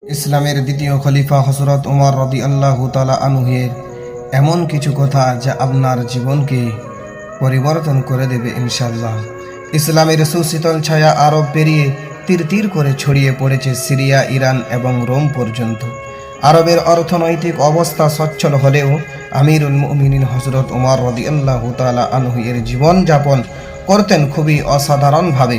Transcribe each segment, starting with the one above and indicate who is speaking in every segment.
Speaker 1: ইসলামের দ্বিতীয় খলিফা হযরত ওমর রাদিয়াল্লাহু তাআলা আনহুর এমন কিছু কথা যা আপনার জীবনকে পরিবর্তন করে দেবে ইনশাআল্লাহ। ইসলামের সুশীতল ছায়া আরব পেরিয়ে তীর তীর করে ছড়িয়ে পড়েছে সিরিয়া, ইরান এবং রোম পর্যন্ত। আরবের অর্থনৈতিক অবস্থা সচ্ছল হলেও আমিরুল মুমিনিন হযরত ওমর রাদিয়াল্লাহু তাআলা আনহুর জীবনযাপন করতেন খুবই অসাধারণভাবে।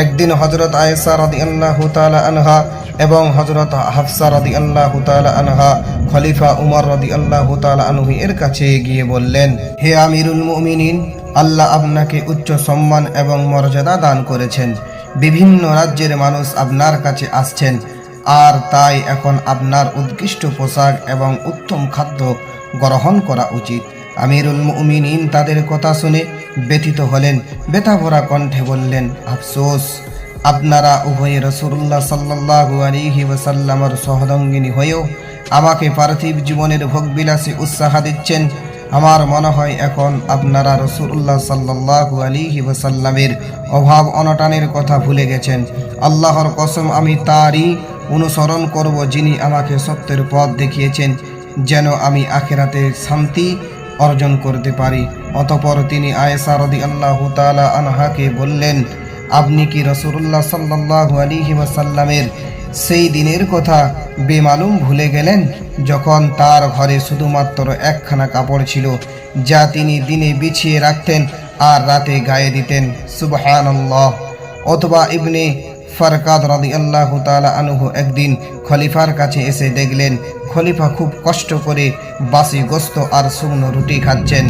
Speaker 1: একদিন হযরত আয়েশা রাদিয়াল্লাহু তাআলা আনহা এবং হযরত হাফসা রাদিয়াল্লাহু তাআলা আনহা খলিফা উমর রাদিয়াল্লাহু তাআলা আনহু এর কাছে গিয়ে বললেন, হে আমিরুল মুমিনিন, আল্লাহ আপনাকে উচ্চ সম্মান এবং মর্যাদা দান করেছেন। বিভিন্ন রাজ্যের মানুষ আপনার কাছে আসছেন, আর তাই এখন আপনার উৎকৃষ্ট পোশাক এবং উত্তম খাদ্য গ্রহণ করা উচিত। আমিরুল মুমিনিন তাদের কথা শুনে ব্যথিত হলেন। ব্যথাভরা কণ্ঠে বললেন, আফসোস, আপনারা উভয়ে রাসূলুল্লাহ সাল্লাল্লাহু আলাইহি ওয়াসাল্লামের সহধর্মিণী হয়েও আমাকে পার্থিব জীবনের ভোগবিলাসে উৎসাহ দিচ্ছেন। আমার মনে হয় এখন আপনারা রাসূলুল্লাহ সাল্লাল্লাহু আলাইহি ওয়াসাল্লামের অভাব অনটনের কথা ভুলে গেছেন। আল্লাহর কসম, আমি তারই অনুসরণ করব যিনি আমাকে সত্যের পথ দেখিয়েছেন, যেন আমি আখিরাতে শান্তি অর্জন করতে পারি। অতঃপর তিনি আয়েশা রাদিয়াল্লাহু তাআলা আনহাকে বললেন, আপনি কি রাসূলুল্লাহ সাল্লাল্লাহু আলাইহি ওয়াসাল্লামের সেই দিনের কথা বেমালুম ভুলে গেলেন যখন তার ঘরে শুধুমাত্র একখানা কাপড় ছিল, যা তিনি দিনে বিছিয়ে রাখতেন আর রাতে গায়ে দিতেন? সুবহানাল্লাহ। অথবা ইবনে ফারকাদ রাদিয়াল্লাহু তাআলা আনহু একদিন খলিফার কাছে এসে দেখলেন খলিফা খুব কষ্ট করে বাসি গোশত আর শুকনো রুটি খাচ্ছেন।